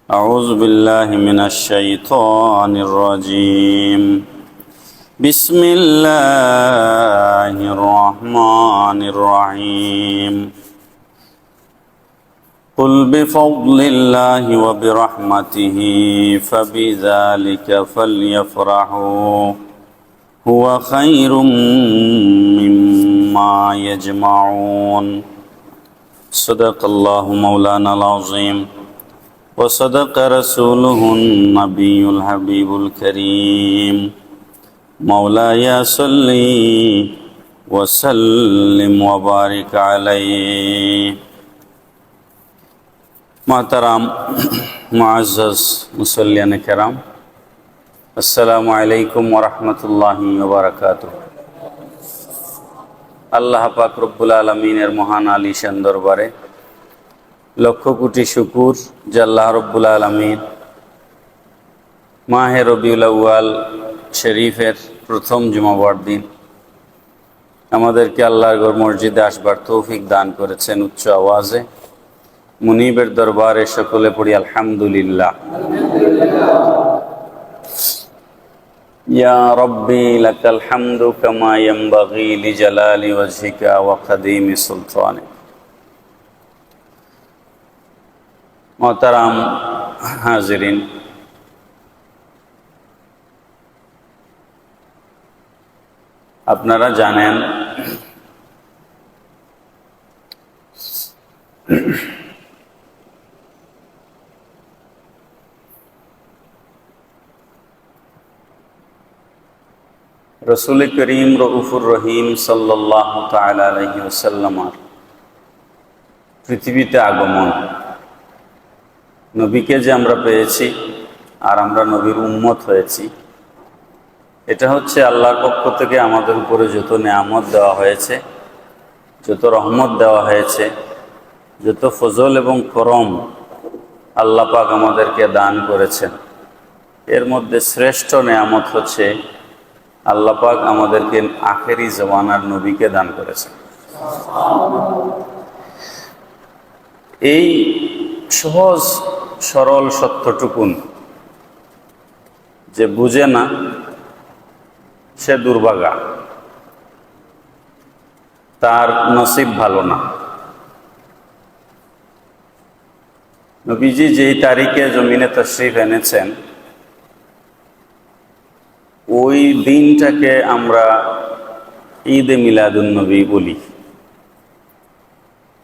أعوذ بالله من الشيطان الرجيم. بسم الله الرحمن الرحيم. قل بفضل الله وبرحمته فبذلك فليفرحوا هو خير مما يجمعون. صدق الله مولانا العظيم وصدق رسوله النبي الحبيب الكريم. مولاي صل وسلم وبارك عليه. محترم मुअज़्ज़ज़ मुसल्लियान किराम, अस्सलामु अलैकुम व रहमतुल्लाहि व बारकातुहू। আল্লাহ পাক রব্বুল আলামিনের মহান আলিশান দরবারে লক্ষ কোটি শুকুর যে আল্লাহ রব্বুল আলামিন মাহে রবিউল আউয়াল শরীফের প্রথম জুমাবার দিন আমাদেরকে আল্লাহর ঘর মসজিদে আসবার তৌফিক দান করেছেন। উচ্চ আওয়াজে মুনিবের দরবারে সকলে পড়ি আলহামদুলিল্লাহ। ইয়া রব্বি লাকাল হামদু কামা ইয়ানবাগি লিজালালি ওয়াজহিকা ওয়া কাদিমি সুলতানিক। মোহতারাম হাজিরিন, আপনারা জানেন রসুল করিম রউফুর রহিম সাল্লাল্লাহু তাআলা আলাইহি ওয়াসাল্লামের পৃথিবীতে আগমন, নবীকে যে আমরা পেয়েছি আর আমরা নবীর উম্মত হয়েছি, এটা হচ্ছে আল্লাহর পক্ষ থেকে আমাদের উপরে যত নেয়ামত দেওয়া হয়েছে, যত রহমত দেওয়া হয়েছে, যত ফজল এবং করম আল্লাহ পাক আমাদেরকে দান করেছেন, এর মধ্যে শ্রেষ্ঠ নেয়ামত হচ্ছে আল্লাহ পাক আমাদেরকে আখেরি জমানার নবীকে দান করেছেন। এই সহজ সরল সত্যটুকুন যে বুঝে না সে দুর্ভাগা, তার নসিব ভালো না। নবীজি যেই তারিখে জমিনে তশরিফ এনেছেন, ওই দিনটাকে আমরা ঈদে মিলাদুন নবী বলি।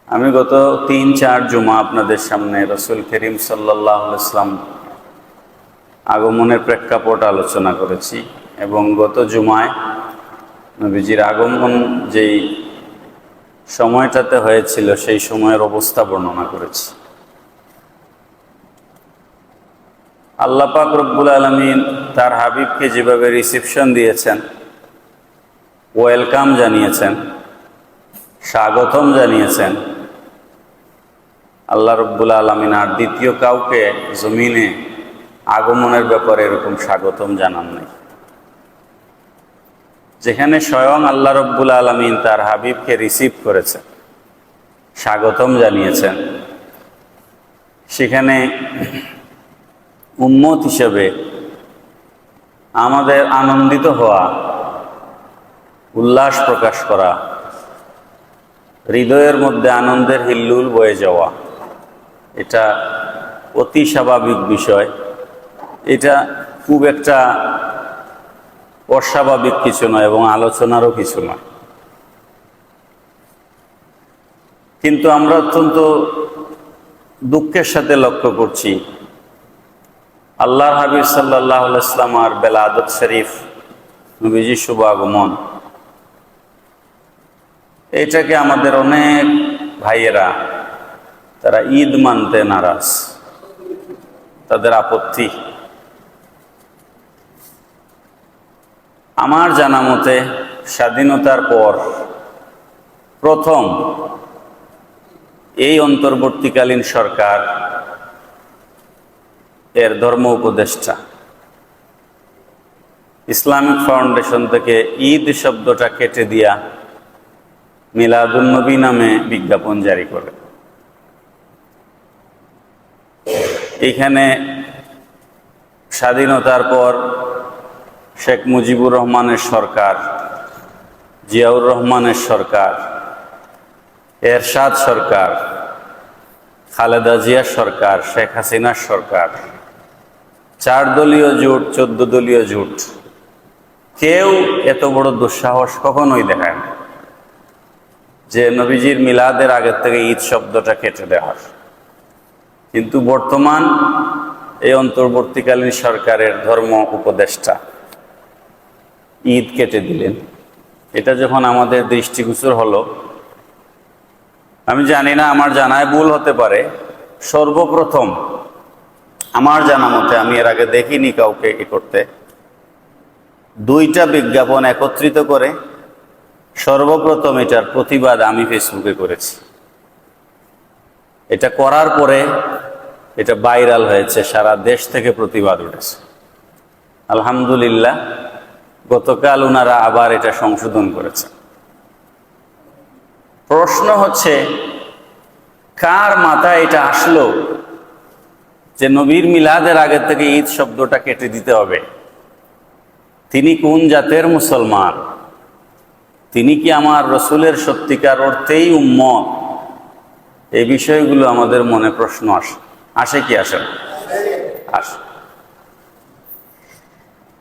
আমি গত ৩-৪ জুমা আপনাদের সামনে রসুল করিম সাল্লাল্লাহু আলাইহি ওয়াসাল্লাম আগমনের প্রেক্ষাপট আলোচনা করেছি এবং গত জুমায় নবীজির আগমন যেই সময়টাতে হয়েছিল সেই সময়ের অবস্থা বর্ণনা করেছি। আল্লাহ পাক রব্বুল আলামিন তার হাবিবকে যেভাবে রিসিপশন দিয়েছেন, ওয়েলকাম জানিয়েছেন, স্বাগতম জানিয়েছেন, আল্লাহ রব্বুল আলামিন আর দ্বিতীয় কাউকে জমিনে আগমনের ব্যাপারে এরকম স্বাগতম জানান নাই। যেখানে স্বয়ং আল্লাহ রব্বুল আলামিন তার হাবিবকে রিসিভ করেছেন, স্বাগতম জানিয়েছেন, সেখানে উম্মত হিসেবে আমাদের আনন্দিত হওয়া, উল্লাস প্রকাশ করা, হৃদয়ের মধ্যে আনন্দের হিল্লুল বয়ে যাওয়া, এটা অতি স্বাভাবিক বিষয়। এটা খুব একটা অস্বাভাবিক কিছু নয় এবং আলোচনারও কিছু নয়। কিন্তু আমরা অত্যন্ত দুঃখের সাথে লক্ষ্য করছি, আল্লাহর হাবিব সাল্লাল্লাহু আলাইহি ওয়াসাল্লামের বেলাদত শরীফ, নবীজির শুভ আগমন, এটাকে আমাদের অনেক ভাইয়েরা তারা ঈদ মানতে নারাজ, তাদের আপত্তি। আমার জানা মতে স্বাধীনতার পর প্রথম এই অন্তর্বর্তীকালীন সরকার এর ধর্ম উপদেষ্টা ইসলামিক ফাউন্ডেশন থেকে ঈদ শব্দটা কেটে দিয়া মিলাদুন নবী নামে বিজ্ঞাপন জারি করে। এইখানে স্বাধীনতার পর শেখ মুজিবুর রহমানের সরকার, জিয়াউর রহমানের সরকার, এরশাদ সরকার, খালেদা জিয়ার সরকার, শেখ হাসিনার সরকার, 4 দলীয় জোট, 14 দলীয় জোট, কেউ এত বড় দুঃসাহস কখনোই দেখায় না যে নবীজির মিলাদের আগের থেকে ঈদ শব্দটা কেটে দেওয়ার। কিন্তু বর্তমান এই অন্তর্বর্তীকালীন সরকারের ধর্ম উপদেষ্টা ঈদ কেটে দিলেন। এটা যখন আমাদের দৃষ্টিগোচর হলো, আমি জানি না, আমার জানায় ভুল হতে পারে, সর্বপ্রথম আমার জানা মতে, আমি এর আগে দেখিনি কাউকে করতে, 2টা বিজ্ঞাপন একত্রিত করে সর্বপ্রথম এটার প্রতিবাদ আমি ফেসবুকে করেছি। এটা করার পরে এটা ভাইরাল হয়েছে, সারা দেশ থেকে প্রতিবাদ উঠেছে। আলহামদুলিল্লাহ, গতকাল ওনারা আবার এটা সংশোধন করেছে। প্রশ্ন হচ্ছে, কার মাথায় এটা আসলো যে নবীর মিলাদের আগে থেকে ঈদ শব্দটা কেটে দিতে হবে? তিনি কোন জাতের মুসলমান? তিনি কি আমার রসুলের সত্যিকার অর্থেই উম্মত? এই বিষয়গুলো আমাদের মনে প্রশ্ন আসে কি আসে না? আসে।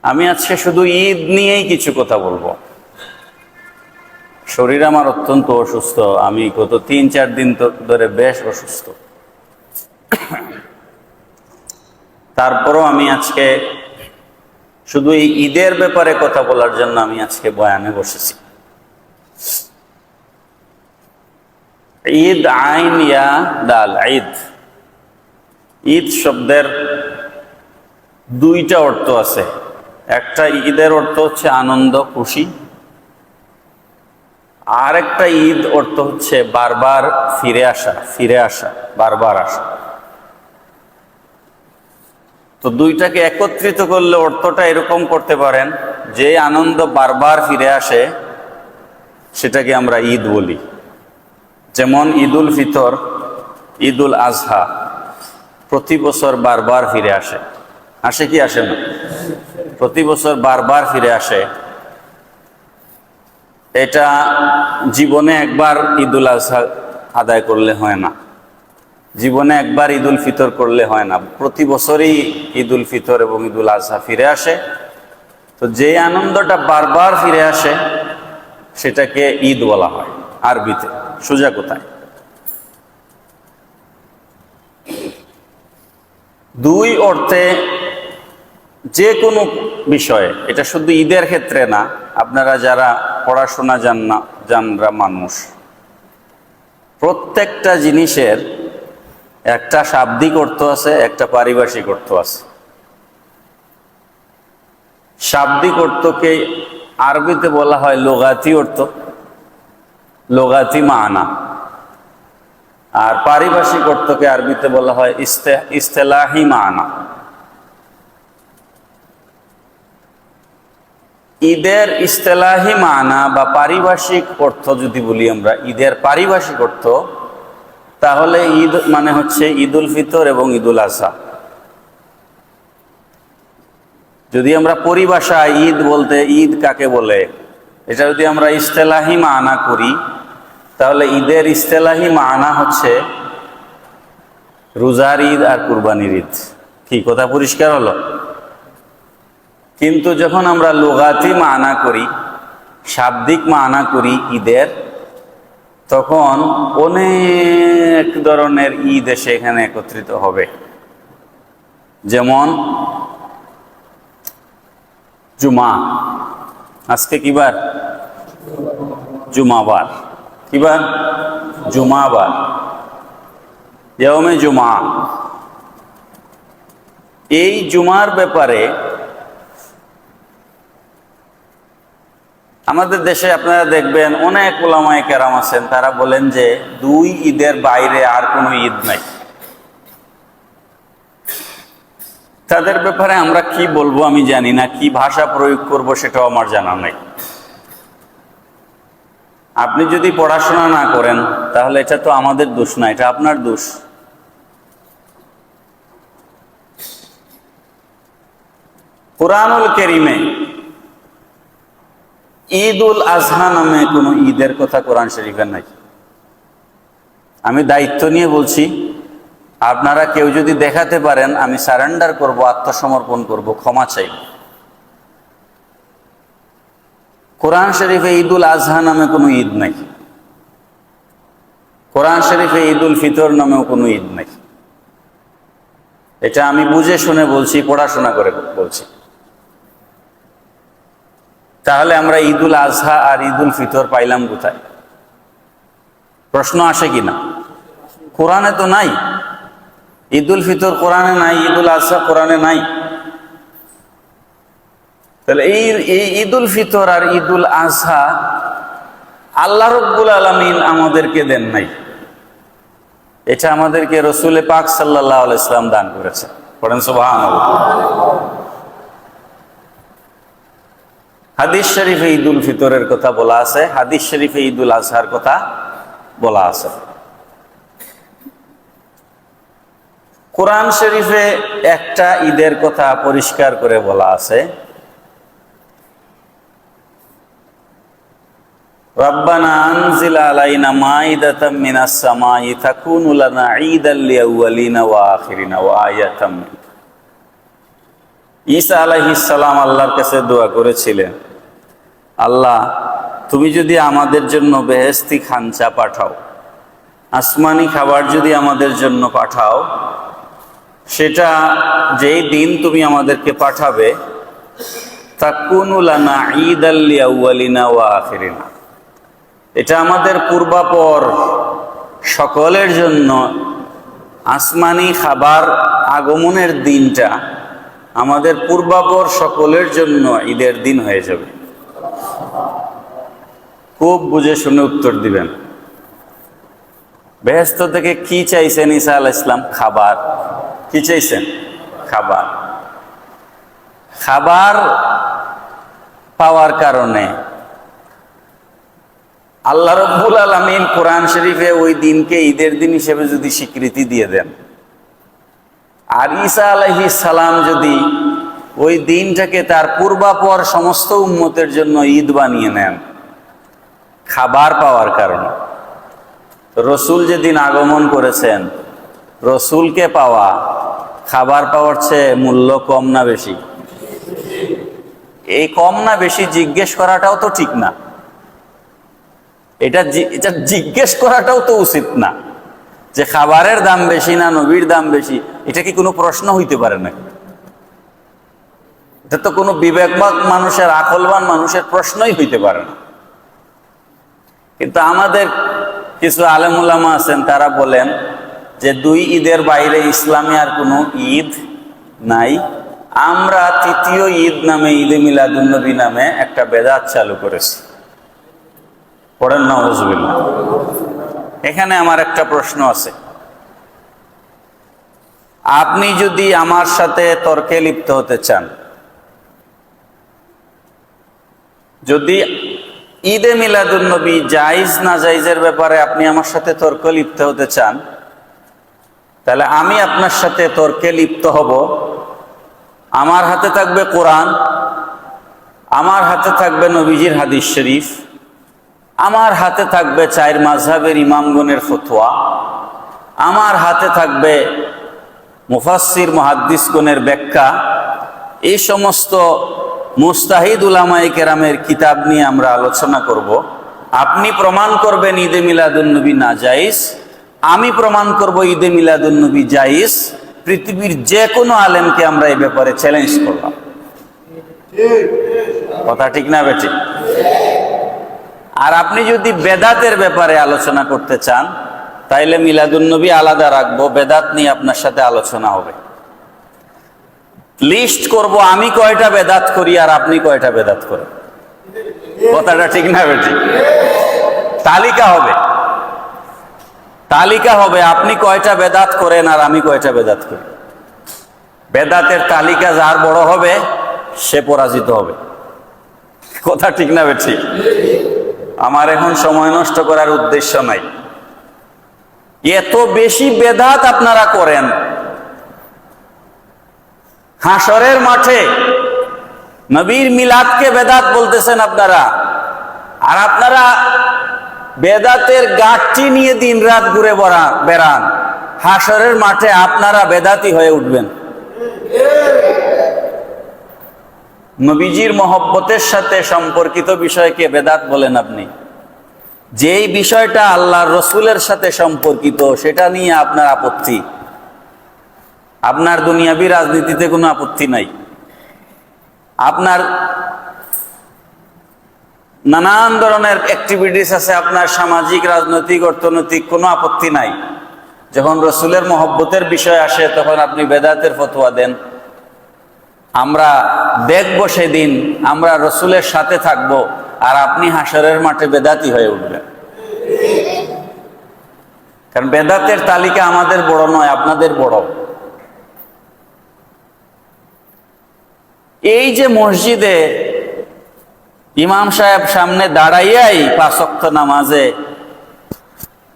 আমি আজকে শুধু ঈদ নিয়েই কিছু কথা বলবো। শরীর আমার অত্যন্ত অসুস্থ, আমি গত 3-4 দিন ধরে বেশ অসুস্থ। তারপরও আমি আজকে শুধু এই ঈদের ব্যাপারে কথা বলার জন্য আমি আজকে বয়ানে বসেছি। ঈদ, আইন ইয়া দাল, ঈদ। ঈদ শব্দের 2টা অর্থ আছে। একটা ঈদের অর্থ হচ্ছে আনন্দ, খুশি। আর একটা ঈদ অর্থ হচ্ছে বারবার ফিরে আসা, বারবার আসা। তো 2টাকে একত্রিত করলে অর্থটা এরকম করতে পারেন, যে আনন্দ বারবার ফিরে আসে সেটাকে আমরা ঈদ বলি। যেমন ঈদুল ফিতর, ঈদুল আজহা প্রতি বছর বারবার ফিরে আসে। আসে কি আসে না? প্রতি বছর বারবার ফিরে আসে। এটা জীবনে একবার ঈদুল আজহা আদায় করলে হয় না, জীবনে একবার ঈদুল ফিতর করলে হয় না, প্রতি বছরই ঈদুল ফিতর এবং ঈদুল আজহা ফিরে আসে। তো যে আনন্দটা বারবার ফিরে আসে সেটাকে ঈদ বলা হয় আরবিতে। সোজা কোথায়? 2 অর্থে যে কোনো বিষয়ে, এটা শুধু ঈদের ক্ষেত্রে না, আপনারা যারা পড়াশোনা জানরা মানুষ, প্রত্যেকটা জিনিসের একটা শাব্দিক অর্থ আছে, একটা পারিভাষিক অর্থ আছে। শাব্দিক অর্থকে আরবিতে বলা হয় লুগাতি অর্থ, লুগাতি মানা। আর পারিভাষিক অর্থকে আরবিতে বলা হয় ইস্তেলাহি মানা। ঈদের ইস্তেলাহি মানা বা পারিভাষিক অর্থ যদি বলি আমরা, ঈদের পারিভাষিক অর্থ, তাহলে ঈদ মানে হচ্ছে ঈদুল ফিতর এবং ঈদুল আজহা। যদি আমরা পরিভাষায় ঈদ বলতে ঈদ কাকে বলে, এটা যদি আমরা ইস্তেলাহি মানা করি, তাহলে ঈদের ইস্তেলাহি মানা হচ্ছে রোজার ঈদ আর কুরবানির ঈদ। কি কথা পরিষ্কার হলো? কিন্তু যখন আমরা লুগাতি মানা করি, শাব্দিক মানা করি ঈদের, তখন অনেক ধরনের ঈদ এসে এখানে একত্রিত হবে। যেমন জুমা, আজকে কিবার? জুমাবার। কিবার? জুমাবার, ইয়াউমে জুমা। এই জুমার ব্যাপারে আমাদের দেশে আপনারা দেখবেন অনেক উলামায়ে কেরাম আছেন, তারা বলেন যে 2 ঈদের বাইরে আর কোনো ঈদ নাই। তাদের ব্যাপারে আমরা কি বলবো আমি জানি না, কি ভাষা প্রয়োগ করব সেটাও আমার জানা নাই। আপনি যদি পড়াশোনা না করেন তাহলে এটা তো আমাদের দোষ না, এটা আপনার দোষ। কুরআনুল কারীমে ঈদুল আজহা নামে কোনো ঈদের কথা কোরআন শরীফে নাই। আমি দায়িত্ব নিয়ে বলছি, আপনারা কেউ যদি দেখাতে পারেন, আমি সারেন্ডার করব, আত্মসমর্পণ করব, ক্ষমা চাইব। কোরআন শরীফে ঈদুল আজহা নামে কোনো ঈদ নাই। কোরআন শরীফে ঈদুল ফিতর নামেও কোনো ঈদ নাই। এটা আমি বুঝে শুনে বলছি, পড়াশোনা করে বলছি। তাহলে আমরা ঈদুল আজহা আর ঈদুল ফিতর পাইলাম কোথায়? প্রশ্ন আসে কিনা? কোরআনে তো নাই। ঈদুল ফিতর কোরআনে নাই, ঈদুল আজহা কোরআনে নাই। তাহলে এই ঈদুল ফিতর আর ঈদুল আজহা আল্লাহ রাব্বুল আলামিন আমাদেরকে দেন নাই। এটা আমাদেরকে রাসূল পাক সাল্লাল্লাহু আলাইহি ওয়াসাল্লাম দান করেছে। পড়েন সুবহানাল্লাহ। হাদিস শরীফে ঈদুল ফিতরের কথা বলা আছে, হাদিস শরীফে ঈদুল আজহার কথা বলা আছে। কোরআন শরীফে একটা ঈদের কথা পরিষ্কার করে বলা আছে, রব্বানা আনজিল আলাইনা মাইদাতাম মিনাস সামাই তাকুনু লানা ঈদাল লিআউয়ালিনা ওয়া আখিরিনা ওয়া আয়াতাম। ঈসা আলাইহিস সালাম আল্লাহর কাছে দোয়া করেছিলেন, আল্লাহ তুমি যদি আমাদের জন্য বেহেশতি খাঞ্চা পাঠাও, আসমানি খাবার যদি আমাদের জন্য পাঠাও, সেটা যেই দিন তুমি আমাদেরকে পাঠাবে, তাকুনু লানা ঈদাল লিআউয়ালিনা ওয়া আখিরিনা, এটা আমাদের পূর্বাপর সকলের জন্য আসমানি খাবার আগমনের দিনটা আমাদের পূর্বাপর সকলের জন্য ঈদের দিন হয়ে যাবে। খুব বুঝে শুনে উত্তর দিবেন। বেহেশত থেকে কি চাইছেন ঈসা আলাইহিস সালাম? খাবার। কি চাইছেন? খাবার। খাবার পাওয়ার কারণে আল্লাহ রাব্বুল আলামিন কোরআন শরীফে ওই দিনকে ঈদের দিন হিসেবে যদি স্বীকৃতি দিয়ে দেন, আর ঈসা আলাইহিস সালাম যদি ওই দিনটাকে তার পূর্বাপর সমস্ত উম্মতের জন্য ঈদ বানিয়ে নেন খাবার পাওয়ার কারণে, রসুল যেদিন আগমন করেছেন, রসুলকে পাওয়া খাবার পাওয়ার চেয়ে মূল্য কম না বেশি? এই কম না বেশি জিজ্ঞেস করাটাও তো ঠিক না। এটা জিজ্ঞেস করাটাও তো উচিত না যে খাবারের দাম বেশি না নবীর দাম বেশি। এটা কি কোনো প্রশ্ন হইতে পারে না? এটা তো কোনো বিবেকবান মানুষের, আকলবান মানুষের প্রশ্নই হইতে পারে না। কিন্তু আমাদের কিছু আলেম উলামা আছেন, তারা বলেন যে দুই ঈদের বাইরে ইসলামে আর কোনো ঈদ নাই। আমরা তৃতীয় ঈদ নামে, ঈদে মিলাদুন নবী নামে একটা বেদাত চালু করেছি। পড়েন নাউযুবিল্লাহ। এখানে আমার একটা প্রশ্ন আছে। আপনি যদি আমার সাথে তর্কে লিপ্ত হতে চান, যদি ঈদে মিলাদুন নবী জায়েজ না জায়েজের ব্যাপারে আপনি আমার সাথে তর্কে লিপ্ত হতে চান, তাহলে আমি আপনার সাথে তর্কে লিপ্ত হব। আমার হাতে থাকবে কোরআন, আমার হাতে থাকবে নবীজির হাদিস শরীফ, আমার হাতে থাকবে চার মাযহাবের ইমামগণের ফতোয়া, আমার হাতে থাকবে মুফাসসির মুহাদ্দিসগণের ব্যাখ্যা। এই সমস্ত মুস্তাহিদ উলামায়ে কেরামের কিতাব নিয়ে আমরা আলোচনা করব। আপনি প্রমাণ করবেন ঈদে মিলাদুন নবী না জায়েজ, আমি প্রমাণ করব ঈদে মিলাদুন নবী জায়েজ। পৃথিবীর যে কোনো আলেমকে আমরা এই ব্যাপারে চ্যালেঞ্জ করলাম। কথা ঠিক না বেঠি? আর আপনি যদি বেদাতের ব্যাপারে আলোচনা করতে চান, তাইলে মিলাদুন নবী আলাদা রাখবো, বেদাত নিয়ে আপনার সাথে আলোচনা হবে। লিস্ট করব আমি কয়টা বেদাত করি আর আপনি কয়টা বেদাত করেন। কথাটা ঠিক না বেঠি? তালিকা হবে, তালিকা হবে আপনি কয়টা বেদাত করেন আর আমি কয়টা বেদাত করি। বেদাতের তালিকা যার বড় হবে সে পরাজিত হবে। কথা ঠিক না বেঠি? আমার এখন সময় নষ্ট করার উদ্দেশ্য নাই। এত বেশি বেদাত আপনারা করেন, হাসরের মাঠে নবীর মিলাদকে বেদাত বলতেছেন আপনারা, আর আপনারা বেদাতের গাঁটটি নিয়ে দিনরাত ঘুরে বেড়ান। হাসরের মাঠে আপনারা বেদাতি হয়ে উঠবেন। নবীজির মহব্বতের সাথে সম্পর্কিত বিষয়কে বেদাত বলেন আপনি। যেই বিষয়টা আল্লাহর রসুলের সাথে সম্পর্কিত সেটা নিয়ে আপনার আপত্তি। আপনার দুনিয়াবী রাজনীতিতে কোনো আপত্তি নাই, আপনার নানান ধরনের অ্যাক্টিভিটিস আছে, আপনার সামাজিক, রাজনৈতিক, অর্থনৈতিক কোনো আপত্তি নাই। যখন রসুলের মহব্বতের বিষয় আসে তখন আপনি বেদাতের ফতোয়া দেন। আমরা দেখব সেদিন আমরা রসুলের সাথে থাকব, আর আপনি হাসরের মাঠে বেদাতি হয়ে উঠবেন। কারণ বেদাতের তালিকা আমাদের বড় নয়, আপনাদের বড়। এই যে মসজিদে ইমাম সাহেব সামনে দাঁড়াইয়াই 5 ওয়াক্ত নামাজে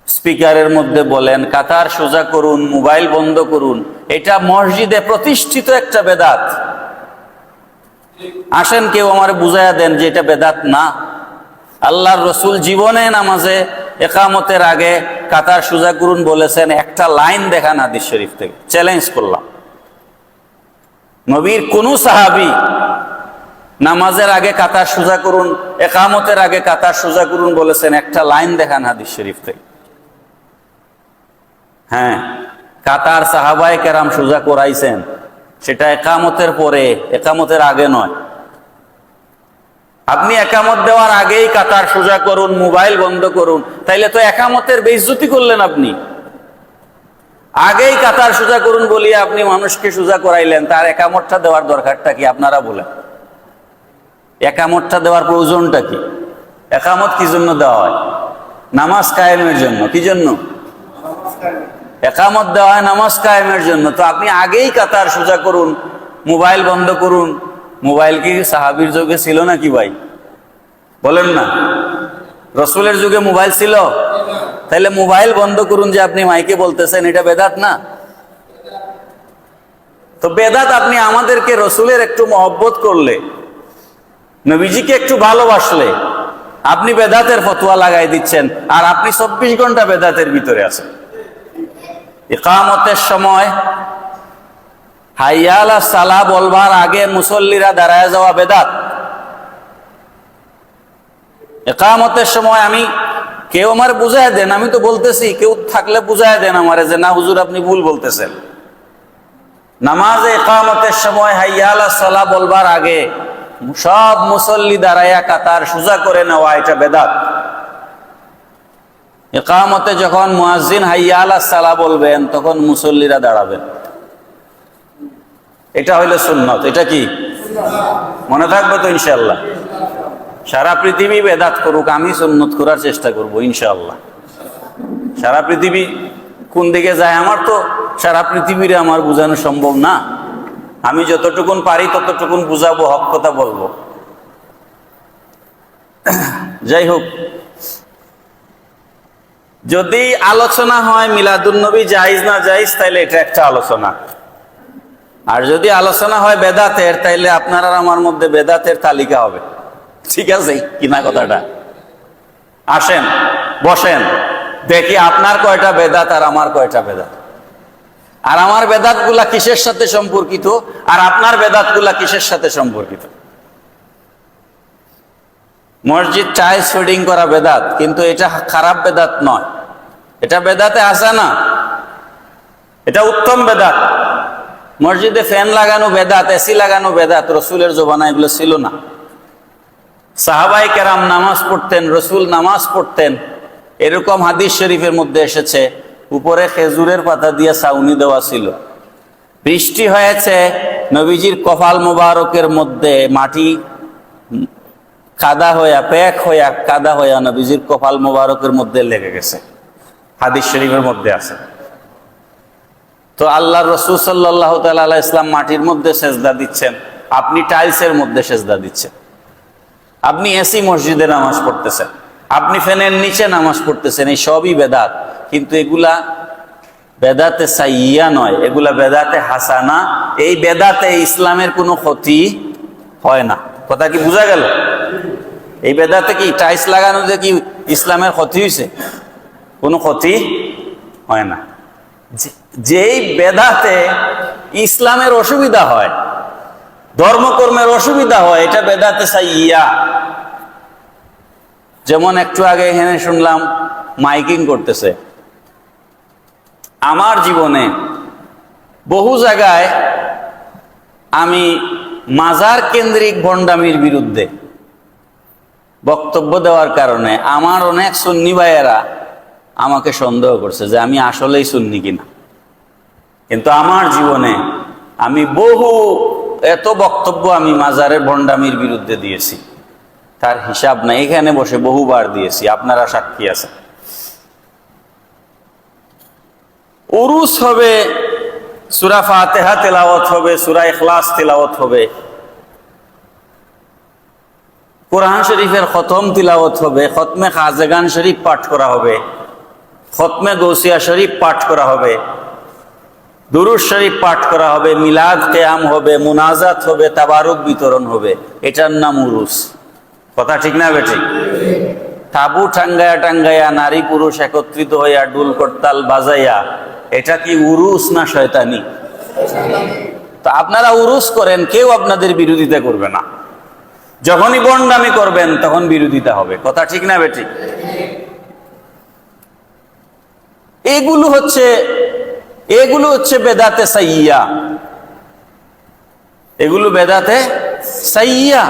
স্পিকারের মধ্যে বলেন কাতার সোজা করুন, মোবাইল বন্ধ করুন, এটা মসজিদে প্রতিষ্ঠিত একটা বেদাত। আসেন কেউ আমার বুঝাইয়া দেন যে এটা বেদাত না। আল্লাহর রসুল জীবনে নামাজে একামতের আগে কাতার সোজা করুন বলেছেন, একটা লাইন দেখান হাদিস শরীফ থেকে, চ্যালেঞ্জ করলাম। নবীর কোন সাহাবী নামাজের আগে কাতার সোজা করুন, একামতের আগে কাতার সোজা করুন বলেছেন, একটা লাইন দেখান হাদিস শরীফ থেকে। হ্যাঁ, কাতার সাহাবায়ে কেরাম সোজা করাইছেন, সেটা একামতের পরে, একামতের আগে নয়। আপনি একামত দেওয়ার আগেই কাতার সোজা করুন, মোবাইল বন্ধ করুন, তাইলে তো একামতের বেইজ্জতি করলেন আপনি। আগেই কাতার সোজা করুন বলিয়ে আপনি মানুষকে সোজা করাইলেন, তার একামতটা দেওয়ার দরকারটা কি আপনারা বলেন? একামতটা দেওয়ার প্রয়োজনটা কি? একামত কি জন্য দেওয়া হয়? নামাজ কায়েমের জন্য। কি জন্য একামত দেওয়া হয়? নামাজ কায়েমের জন্য। তো আপনি আগেই কাতার সোজা করুন, মোবাইল বন্ধ করুন। মোবাইল কি সাহাবীর যুগে ছিল নাকি ভাই? বলেন না। রসুলের যুগে মোবাইল ছিল? তাহলে মোবাইল বন্ধ করুন যে আপনি মাইকে বলতেছেন, এটা বেদাত না? তো বেদাত আপনি আমাদেরকে রসুলের একটু মহব্বত করলে, নবীজিকে একটু ভালোবাসলে আপনি বেদাতের ফতোয়া লাগাই দিচ্ছেন, আর আপনি 24 ঘন্টা বেদাতের ভিতরে আছেন। ইকামতের সময় হাইয়া আলাস সালাহ বলবার আগে মুসল্লিরা দাঁড়ায় যাওয়া বেদাত। ইকামতের সময় কেউ আমার বুঝায় দেন, আমি তো বলতেছি, কেউ থাকলে বুঝায় দেন আমারে যে না হুজুর আপনি ভুল বলতেছেন। নামাজে ইকামতের সময় হাইয়া আলাস সালাহ বলবার আগে সব মুসল্লি দাঁড়াইয়া কাতার সোজা করে নেওয়া, এটা বেদাত। ইকামতে যখন মুয়াজ্জিন হাইয়া আলাস সালাহ বলবেন তখন মুসল্লিরা দাঁড়াবেন, এটা হইলো সুন্নত। এটা কি মনে থাকবে তো ইনশাআল্লাহ? সারা পৃথিবী বেদাত করুক, আমি সুন্নত করার চেষ্টা করব ইনশাআল্লাহ। সারা পৃথিবী কোন দিকে যায় আমার তো সারা পৃথিবীর আমার বোঝানো সম্ভব না। আমি যতটুকুন পারি ততটুকুন বুঝাবো, হক কথা বলবো। যাই হোক, যদি আলোচনা হয় মিলাদুন্নবী জায়েজ না জায়েজ, তাইলে এটা একটা আলোচনা। আর যদি আলোচনা হয় বেদাতের, তাইলে আপনার আর আমার মধ্যে বেদাতের তালিকা হবে। ঠিক আছে কিনা কথাটা? আসেন বসেন, দেখি আপনার কয়টা বেদাত আর আমার কয়টা বেদাত, আর আমার বেদাত গুলা কিসের সাথে সম্পর্কিত, আর আপনার বেদাত গুলা কিসের সাথে সম্পর্কিত। মসজিদ টাইলস ফিটিং করা বেদাত, কিন্তু এটা খারাপ বেদাত নয়, এটা বেদাতে আসে না, এটা উত্তম বেদাত। মসজিদে ফ্যান লাগানো বেদাত, এসি লাগানো বেদাত, রসুলের জমানা এগুলো ছিল না। সাহাবায়ে কেরাম নামাজ পড়তেন, রসুল নামাজ পড়তেন, এরকম হাদিস শরীফের মধ্যে এসেছে। উপরে খেজুরের পাতা দিয়ে ছাউনি দেওয়া ছিল, বৃষ্টি হয়েছে, নবীজির কপাল মোবারকের মধ্যে মাটি কাদা হইয়া, প্যাক হইয়া, কাদা হইয়া নবীজির কপাল মোবারকের মধ্যে লেগে গেছে, হাদিস শরীফের মধ্যে আছে। তো আল্লাহর রাসূল সাল্লাল্লাহু তাআলা আলাইহি ইসলাম মাটির মধ্যে সেজদা দিচ্ছেন, আপনি টাইলসের মধ্যে সেজদা দিচ্ছেন। আপনি এসি মসজিদে নামাজ পড়তেছেন, আপনি ফ্যানের নিচে নামাজ পড়তেছেন, এই সবই বেদাত। কিন্তু এগুলা বেদাতে সাইয়্যা নয়, এগুলা বেদাতে হাসানা। এই বেদাতে ইসলামের কোনো ক্ষতি হয় না। কথা কি বোঝা গেল? এই বেদাতে কি টাইলস লাগানো যে কি ইসলামের ক্ষতি হয়েছে? কোনো ক্ষতি হয় না। যেই বেদাতে ইসলামের অসুবিধা হয়, ধর্মকর্মের অসুবিধা হয়, এটা বেদাতে সাইয়্যা। যেমন একটু আগে এখানে শুনলাম মাইকিং করতেছে। আমার জীবনে বহু জায়গায় আমি মাজার কেন্দ্রিক ভণ্ডামির বিরুদ্ধে বক্তব্য দেওয়ার কারণে আমার অনেক সুন্নি ভাইয়েরা আমাকে সন্দেহ করছে যে আমি আসলেই সুন্নি কিনা। কিন্তু আমার জীবনে আমি বহু এত বক্তব্য আমি মাজারের ভণ্ডামির বিরুদ্ধে দিয়েছি, তার হিসাব নাই। এখানে বসে বহুবার দিয়েছি, আপনারা সাক্ষী আছেন। উরুস হবে, সূরা ফাতিহা তেলাওয়াত হবে, সূরা ইখলাস তেলাওয়াত হবে, কোরআন শরীফের খতম তিলাওয়াত হবে, খতমে খাজেগান শরীফ পাঠ করা হবে, খতমে গৌসিয়া শরীফ পাঠ করা হবে, দুরূদ শরীফ পাঠ করা হবে, মিলাদ কিয়াম হবে, মুনাজাত হবে, তাবারুক বিতরণ হবে। এটার নাম উরুস। কথা ঠিক না বেঠিক? তাবু টাঙ্গায়া টাঙ্গায়া নারী পুরুষ একত্রিত হইয়া ডুল করতাল বাজাইয়া, এটা কি উরুস না শয়তানি? তো আপনারা উরুস করেন, কেউ আপনাদের বিরোধিতা করবে না। যখনই বন্ডামি করবেন তখন বিরোধিতা হবে। কথা ঠিক না বেঠিক? এগুলো হচ্ছে বেদাতে সাইয়্যা। এগুলো বেদাতে সাইয়্যা।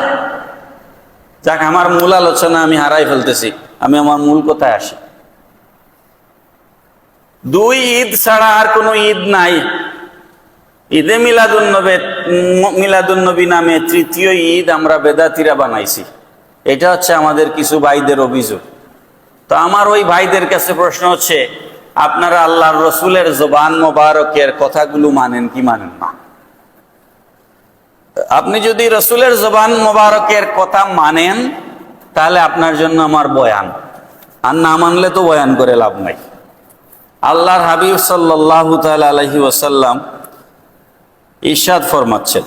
যাক, আমার মূল আলোচনা আমি হারাই ফেলতেছি। আমি আমার মূল কথায় আসি। দুই ঈদ ছাড়া আর কোনো ঈদ নাই। ঈদে মিলাদুন্নবী নামে তৃতীয় ঈদ আমরা বেদাতিরা বানাইছি। এটা হচ্ছে আমাদের কিছু ভাইদের অভিযোগ। তো আমার ওই ভাইদের কাছে প্রশ্ন হচ্ছে, আপনারা আল্লাহর রসুলের জবান মোবারকের কথাগুলো মানেন কি মানেন না? আপনি যদি রসুলের জবান মোবারকের কথা মানেন তাহলে আপনার জন্য আমার বয়ান, আর না মানলে তো বয়ান করে লাভ নাই। আল্লাহর হাবিব সাল্লাল্লাহু তাআলা আলাইহি ওয়াসাল্লাম ইরশাদ ফরমাচ্ছেন,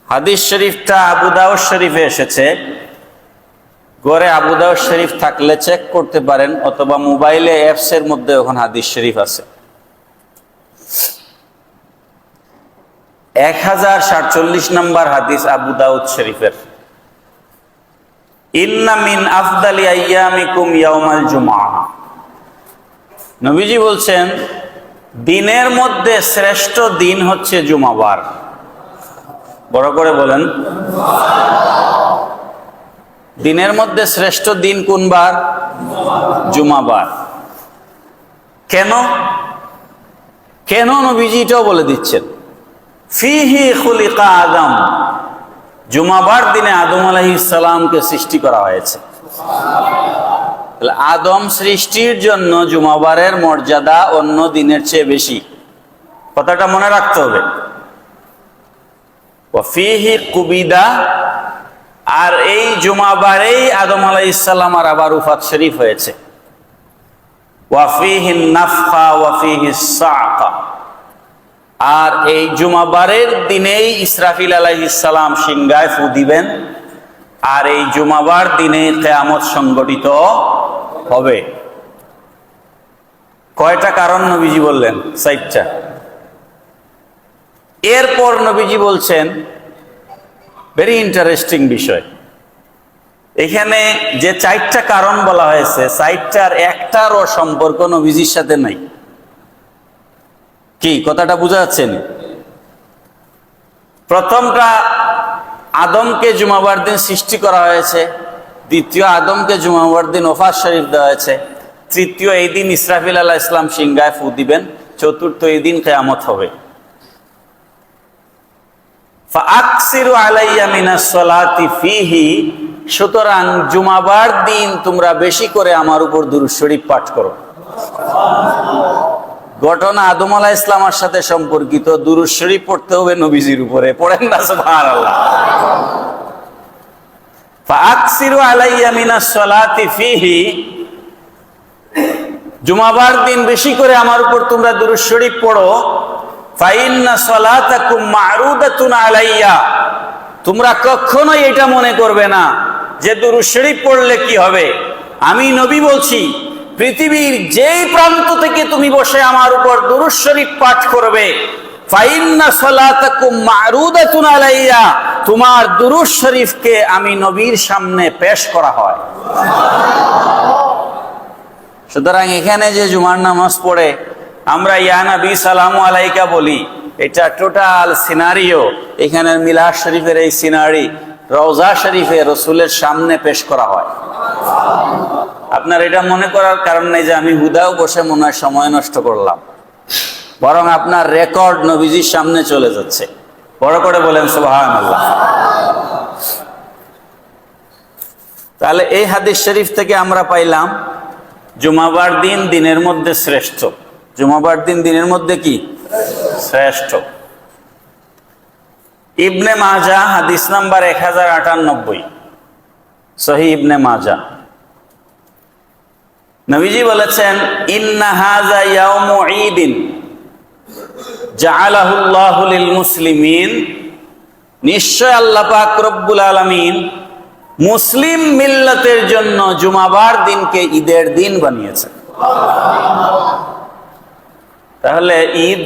হাদিস শরীফটা আবু দাউদ শরীফে এসেছে। ঘরে আবু দাউদ শরীফ থাকলে চেক করতে পারেন, অথবা মোবাইলে অ্যাপসের মধ্যে ওখানে হাদিস শরীফ আছে। 1047 নম্বর হাদিস আবু দাউদ শরীফের। ইন্না মিন আফদালি আইয়ামিকুম ইয়াউমাল জুমআহ। নবীজি বলছেন, দিনের মধ্যে শ্রেষ্ঠ দিন হচ্ছে জুমাবার। বড় করে বলেন, দিনের মধ্যে শ্রেষ্ঠ দিন কোন বার? জুমাবার। কেন? কেন নবীজি এটাও বলে দিচ্ছেন, ফিহি খুলিকা আদম। জুমাবার দিনে আদম আলাইহিস সালামকে সৃষ্টি করা হয়েছে। আদম সৃষ্টির জন্য জুমাবারের মর্যাদা অন্য দিনের চেয়ে বেশি। কথাটা মনে রাখতে হবে। ওয়াফিহি কুবিদা, আর এই জুমাবারেই আদম আলাইহিস সালাম আর আবার উফাত শরীফ হয়েছে। ওয়াফিহি নাফখা ওয়াফিহি সাআকা, আর এই জুমাবারের দিনেই ইসরাফিল আলাইহিস সালাম সিংহায় ফু দিবেন, আর এই জুমাবার দিনে কিয়ামত সংগঠিত হবে। কয়টা কারণ নবীজি বললেন? 4টা। এরপর নবীজি বলছেন, ভেরি ইন্টারেস্টিং বিষয়, এখানে যে 4টা কারণ বলা হয়েছে, 4টার একটারও সম্পর্ক নবীজির সাথে নাই। কি কথাটা বোঝা যাচ্ছে? প্রথমটা, আদমকে জুমাবার দিন সৃষ্টি করা হয়েছে। দ্বিতীয়, আদমকে জুমাবার দিন ওফাত শরীফ দেওয়া হয়েছে। তৃতীয়, এই দিন ইসরাফিল আলাইহিস সালাম সিংহায় ফু দিবেন। চতুর্থ, এই দিন কিয়ামত হবে। ফাআকসিরু আলাইয়া মিনাস সালাতি ফিহি, সুতরাং জুমাবার দিন তোমরা বেশি করে আমার উপর দুরূদ শরীফ পাঠ করো। ঘটনা আদম আলাইহিস সালামের সাথে সম্পর্কিত, দুরূদ শরীফ পড়তে হবে নবীজির উপরে। পড়েন না সুবহানাল্লাহ। ফাআকসিরু আলাইয়া মিনাস সালাতি ফিহি, জুমাবার দিন বেশি করে আমার উপর তোমরা দুরূদ শরীফ পড়ো। ফাইন্না সালাতাকুম মা'রুদাতুন আলাইয়া, তোমরা কখনোই এটা মনে করবে না যে দুরূদ শরীফ পড়লে কি হবে। আমি নবী বলছি, পৃথিবীর যেই প্রান্ত থেকে তুমি বসে আমার উপর দুরূদ শরীফ পাঠ করবে, ফাইন্না সালাতাকুম মা'রুদাতুন আলাইয়া, তোমার দুরূদ শরীফকে আমি নবীর সামনে পেশ করা হয়। সুতরাং এখানে যে জুমার নামাজ পড়ে আমরা ইয়া নবী সালামু আলাইকা বলি, এটা টোটাল সিনারিও এখানের মিলাদ শরীফের এই সিনারি রওজা শরীফে রসুলের সামনে পেশ করা হয়। আপনার এটা মনে করার কারণ নেই যে আমি হুদাও বসে মনে হয় সময় নষ্ট করলাম, বরং আপনার রেকর্ড নবীজির সামনে চলে যাচ্ছে। বড় করে বলেন সুবহানাল্লাহ। তাহলে এই হাদিস শরীফ থেকে আমরা পাইলাম জুমাবার দিন দিনের মধ্যে শ্রেষ্ঠ। জুমাবার দিন দিনের মধ্যে কি শ্রেষ্ঠ? ইবনে মাজা হাদিস নাম্বার 1098, সহিহ ইবনে মাজা। নবীজি বলেছেন, ইন্না হাযা ইয়াউমু ঈদিন জাআলাহুল্লাহু লিল মুসলিমিন, নিশ্চয় আল্লাহ পাক রব্বুল আলামিন মুসলিম মিল্লাতের জন্য জুমাবার দিনকে ঈদের দিন বানিয়েছেন। তাহলে ঈদ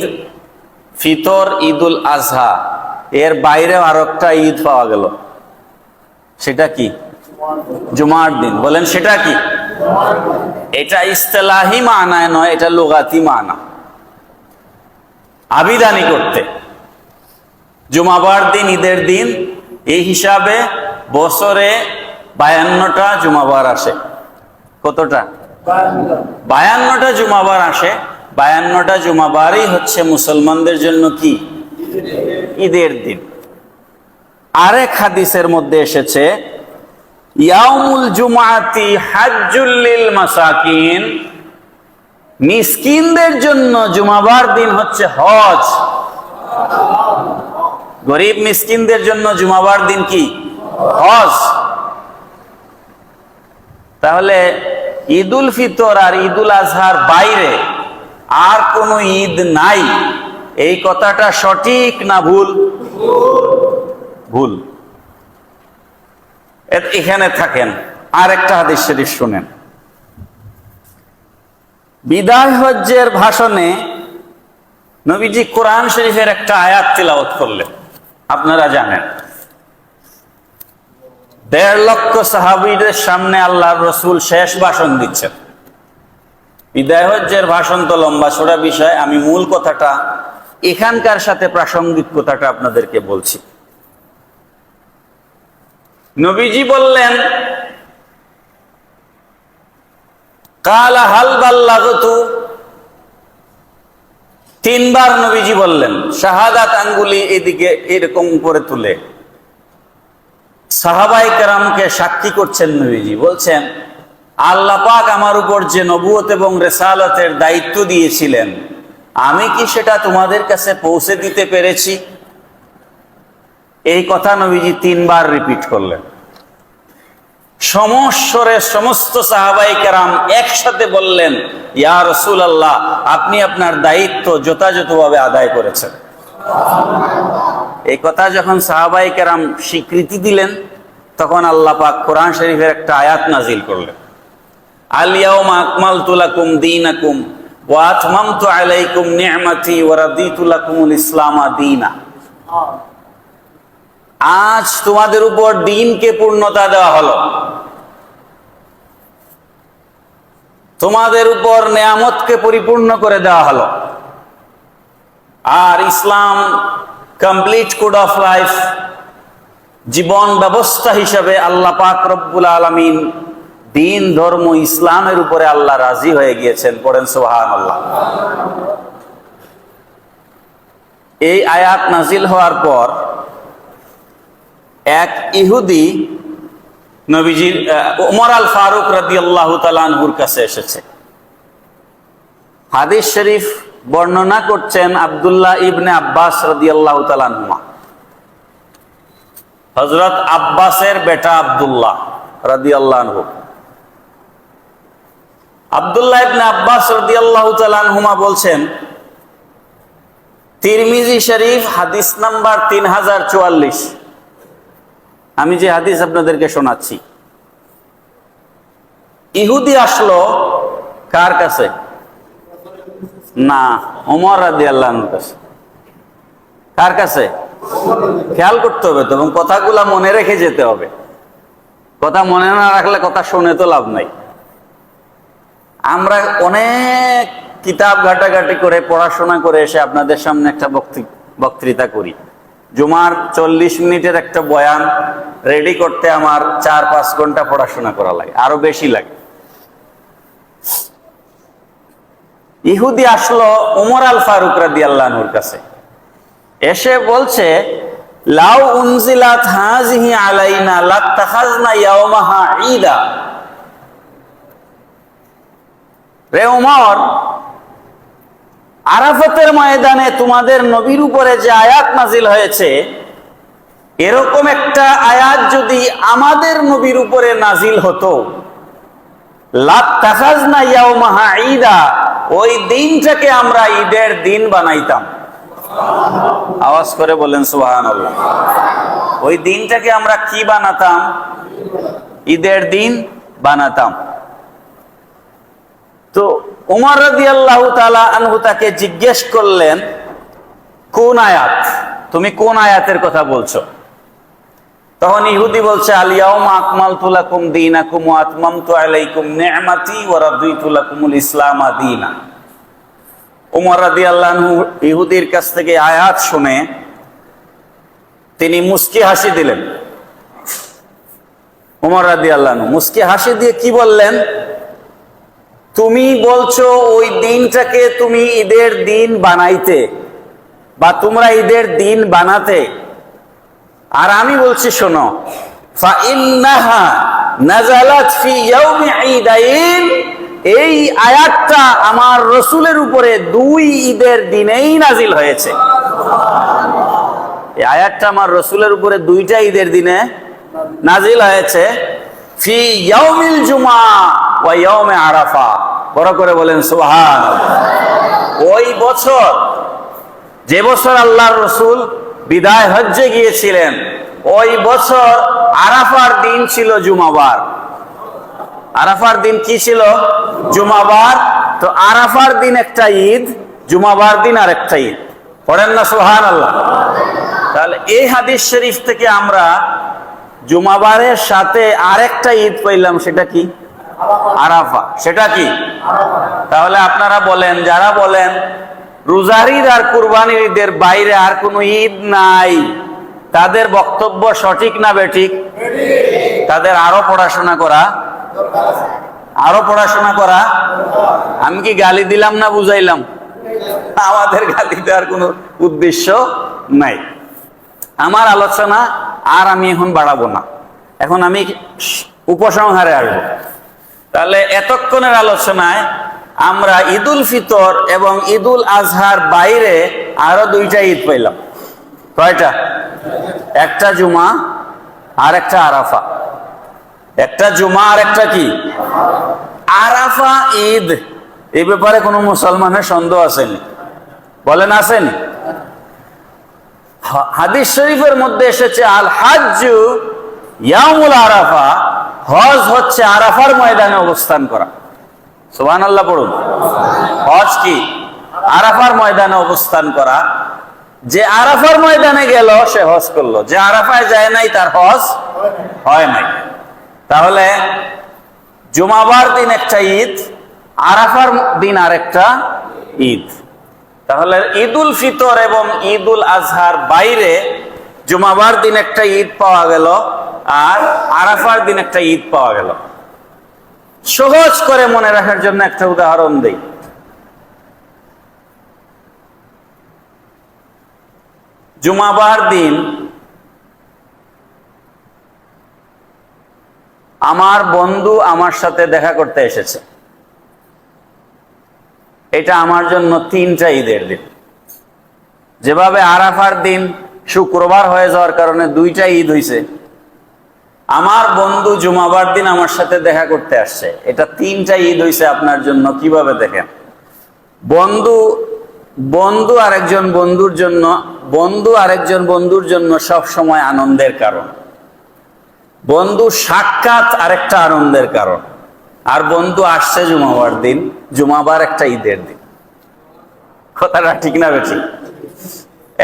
ফিতর, ঈদুল আজহা, এর বাইরেও আর একটা ঈদ পাওয়া গেল, সেটা কি? জুমার দিন। বলেন সেটা কি? এটা ইস্তেলাহি মানায় নয়, এটা লুগাতি মানা। আবিধানি করতে জুমাবার দিন ঈদের দিন, এই হিসাবে বছরে 52টা জুমাবার আসে। কতটা? 52টা জুমাবার আসে। 52টা জুমাবারই হচ্ছে মুসলমানদের জন্য কি? ঈদের দিন। আরেক হাদিসের মধ্যে এসেছে, ইয়াউমুল জুমাতি হাজ্জুল লিল মাসাকিন, মিসকিনদের জন্য জুমাবার দিন হচ্ছে হজ। গরিব মিসকিনদের জন্য জুমাবার দিন কি? হজ। তাহলে ঈদুল ফিতর আর ঈদুল আজহার বাইরে আর কোন ঈদ নাই, এই কথাটা সঠিক না ভুল? ভুল। এখানে থাকেন, আর একটা হাদিস শরীফ শুনেন। বিদায় হজ্জের ভাষণে নবীজি কোরআন শরীফের একটা আয়াত তিলাওয়াত করলেন। আপনারা জানেন 1.5 লক্ষ সাহাবীদের সামনে আল্লাহর রাসূল শেষ ভাষণ দিচ্ছেন। বিদায় হজ্জের ভাষণ তো লম্বা চড়া বিষয়, আমি মূল কথাটা এখানকার সাথে প্রাসঙ্গিক কথাটা আপনাদেরকে বলছি। নবীজি বললেন, কালা হাল বাল্লাগতু, 3 বার নবীজি বললেন। শাহাদাত আঙ্গুলি এদিকে এরকম করে তুলে সাহাবায়ে কেরামকে সাক্ষী করছেন নবীজি। বলছেন, আল্লাহ পাক আমার উপর যে নবুয়ত এবং রিসালাতের দায়িত্ব দিয়েছিলেন, আমি কি সেটা তোমাদের কাছে পৌঁছে দিতে পেরেছি? এই কথা নবীজি 3 বার রিপিট করলেন। সমস্বরে সমস্ত সাহাবায়ে কেরাম একসাথে বললেন, ইয়া রাসূলুল্লাহ, আপনি আপনার দায়িত্ব যথাযথভাবে আদায় করেছেন। এই কথা যখন সাহাবায়ে কেরাম স্বীকৃতি দিলেন, তখন আল্লাহ পাক কোরআন শরীফের একটা আয়াত নাজিল করলেন, আল ইয়াউমা আকমালতু লাকুম দীনাকুম ওয়া আতমামতু আলাইকুম নি'মাতি ওয়া রাদিতু লাকুমুল ইসলামা দীনা। আজ তোমাদের উপর দ্বীনকে পূর্ণতা দেওয়া হলো, তোমাদের উপর নেয়ামতকে পরিপূর্ণ করে দেওয়া হলো, আর ইসলাম কমপ্লিট কোড অফ লাইফ, জীবন ব্যবস্থা হিসাবে আল্লাহ পাক রব্বুল আলামিন দিন ধর্ম ইসলামের উপরে আল্লাহ রাজি হয়ে গিয়েছেন। পড়েন সুবহানাল্লাহ। এই আয়াত নাজিল হওয়ার পর এক ইহুদি নবীজির ওমর আল ফারুক রাদিয়াল্লাহু তাআলা আনহুর কাছে এসেছে। হাদিস শরীফ বর্ণনা করছেন আব্দুল্লাহ ইবনে আব্বাস রাদিয়াল্লাহু তাআলা আনহুমা। হযরত আব্বাসের বেটা আব্দুল্লাহ রাদিয়াল্লাহু আনহু। আব্দুল্লাহ ইবনে আব্বাস রাদিয়াল্লাহু তাআলা আনহুমা বলছেন, তিরমিজি শরীফ হাদিস নাম্বার 3044, আমি যে হাদিস আপনাদেরকে শোনাচ্ছি, ইহুদি আসলো কার কাছে? না, ওমর রাদিয়াল্লাহু আনহুর কাছে। কার কাছে? খেয়াল করতে হবে তো, এবং কথাগুলা মনে রেখে যেতে হবে। কথা মনে না রাখলে কথা শুনে তো লাভ নাই। আমরা অনেক কিতাব ঘাটাঘাটি করে পড়াশোনা করে এসে আপনাদের সামনে একটা বক্তৃতা করি। জুমার 40 মিনিটের একটা বয়ান রেডি করতে আমার 4-5 ঘন্টা পড়াশোনা করা লাগে, আরো বেশি লাগে। ইহুদি আসলো ওমর আল ফারুক রাদিয়াল্লাহু আনহুর কাছে, এসে বলছে, লাউ উনজিলাত হাযিহি আলাইনা লাত্তাখাযনা ইয়াওমাহা ঈদা। রে ওমর, আরাফাতের ময়দানে তোমাদের নবীর উপরে যে আয়াত নাজিল হয়েছে, এরকম একটা আয়াত যদি আমাদের নবীর উপরে নাজিল হতো, লাত্তাখাযনা ইয়াওমাহা ঈদা, ওই দিনটাকে আমরা ঈদের দিন বানাইতাম। আওয়াজ করে বলেন সুবহানাল্লাহ। ওই দিনটাকে আমরা কি বানাতাম? ঈদের দিন বানাতাম। তো ওমর রাদিয়াল্লাহু তাআলা আনহু তাকে জিজ্ঞেস করলেন, কোন আয়াত? তুমি কোন আয়াতের কথা বলছো? তখন ইহুদি বলছে, আল ইয়াউমা আকমালতু লাকুম দীনাকুম ওয়া আতমামতু আলাইকুম নি'মাতি ওয়া রাদিতু লাকুমুল ইসলামা দীনা। ওমর রাদিয়াল্লাহু আনহু ইহুদির কাছ থেকে আয়াত শুনে তিনি মুস্কি হাসি দিলেন। ওমর রাদিয়াল্লাহু আনহু মুস্কি হাসি দিয়ে কি বললেন? তুমি বলছো ওই দিনটাকে তুমি ঈদের দিন বানাইতে, বা তোমরা ঈদের দিন বানাতে, আর আমি বলছি শোনো, ফা ইন্নাহা নাযালাত ফি ইয়াউমি ঈদাইন, এই আয়াতটা আমার রাসূলের উপরে 2 ঈদের দিনেই নাজিল হয়েছে। এই আয়াতটা আমার রাসূলের উপরে 2টা ঈদের দিনে নাজিল হয়েছে, ফি ইয়াউমিল জুমআ ওয়া ইয়াউমে আরাফা। বড় করে বলেন সুবহানাল্লাহ। ওই বছর, যে বছর আল্লাহর রাসূল বিদায় হজ্জে গিয়েছিলেন, ওই বছর আরাফার দিন ছিল জুমাবার। আরাফার দিন কি ছিল? জুমাবার। তো আরাফার দিন একটা ঈদ, জুমাবার দিন আর একটা ঈদ। পড়েন না সুবহানাল্লাহ। তাহলে এই হাদিস শরীফ থেকে আমরা জুমাবারের সাথে আরেকটা ঈদ পাইলাম, সেটা কি? আরাফা। সেটা কি? তাহলে আপনারা বলেন, যারা বলেন রোজার ঈদ আর কুরবানির ঈদের বাইরে আর কোনো ঈদ নাই, তাদের বক্তব্য সঠিক না বেঠিক? তাদের আরো পড়াশোনা করা, আরো পড়াশোনা করা। আমি কি গালি দিলাম না বুঝাইলাম? আমাদের গালি দেওয়ার কোনো উদ্দেশ্য নাই। আমার আলোচনা আর আমি এখন বাড়াবো না, এখন আমি উপসংহারে আসবো। তাহলে এতক্ষণের আলোচনায় আমরা ঈদুল ফিতর এবং ঈদুল আজহার বাইরে আরো 2টা ঈদ পাইলাম। কয়টা? একটা জুমা আর একটা আরাফা। একটা জুমা আর একটা কি? আরাফা ঈদ। এই ব্যাপারে কোনো মুসলমানের সন্দেহ আসেনি? বলেন আসেনি? হাদিস শরীফের মধ্যে এসেছে, আল হাজ্জু ইয়াউমুল আরাফা, হজ হচ্ছে আরাফার ময়দানে অবস্থান করা। সুবহানাল্লাহ পড়ুন। হজ কি? আরাফার ময়দানে অবস্থান করা। যে আরাফার ময়দানে গেল সে হজ করলো, যে আরাফায় যায় নাই তার হজ হয় নাই। তাহলে জুমাবার দিন একটা ঈদ, আরাফার দিন আরেকটা ঈদ। তাহলে ঈদুল ফিতর এবং ঈদুল আজহার বাইরে জুমাবার দিন একটা ঈদ পাওয়া গেল, আর আরাফার দিন একটা ঈদ পাওয়া গেল। সহজ করে মনে রাখার জন্য একটা উদাহরণ দেই। জুমাবার দিন আমার বন্ধু আমার সাথে দেখা করতে এসেছে। এটা আমার জন্য 3টা ঈদের দিন। যেভাবে আরাফার দিন শুক্রবার হয়ে যাওয়ার কারণে 2টা ঈদ হইছে, আমার বন্ধু জুমাবার দিন আমার সাথে দেখা করতে আসছে, এটা 3টা ঈদ হইছে আপনার জন্য। কিভাবে দেখেন? বন্ধু আরেকজন বন্ধুর জন্য সব সময় আনন্দের কারণ। বন্ধু সাক্ষাৎ আরেকটা আনন্দের কারণ, আর বন্ধু আসছে জুমাবার দিন, জুমাবার একটা ঈদের দিন। কথাটা ঠিক না বেঠিক?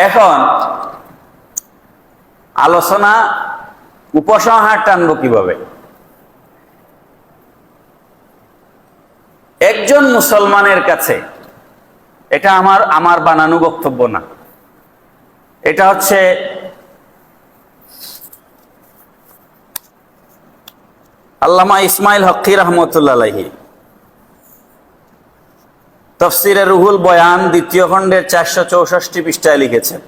এখন আলোচনা উপসংহার টানবো কিভাবে? একজন মুসলমানের কাছে, এটা আমার বানানো বক্তব্য না, এটা হচ্ছে আল্লামা ইসমাইল হক্কি রহমতুল্লাহ আলাইহি তাফসিরে রুহুল বয়ান 2য় খণ্ডের 464 পৃষ্ঠায় লিখেছেন,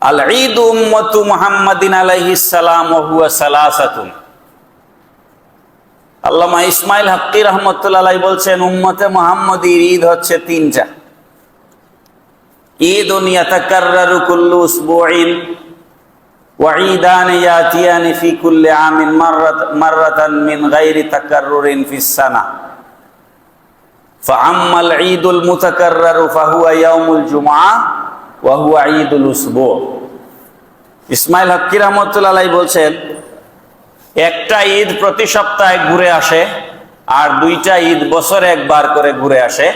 আল ঈদ উম্মতু মুহাম্মাদিন আলাইহিস সালাম ওয়া হুয়া সালাসাতুন। আল্লামা ইসমাইল হক্কি রহমতুল্লাহ আলাইহি বলছেন, উম্মতে মুহাম্মাদির ঈদ হচ্ছে 3টা। ঈদুন ইয়াতাকাররারু কুল্লু উসবুইন ওয়া ঈদান ইয়াতিয়ানি ফি কুল্লি আমিন মাররাতান মিন গায়রি তাকাররুরিন ফিস সানাহ। ফাআম্মাল ঈদুল মুতাকাররারু ফাহুয়া ইয়াউমুল জুমআহ ওয়া হুয়া ঈদুল উসবু। ইসমাইল হক্কি রহমতুল্লাহ আলাইহি বলছেন, একটা ঈদ প্রতি সপ্তাহে ঘুরে আসে, আর 2টা ঈদ বছরে একবার করে ঘুরে আসে।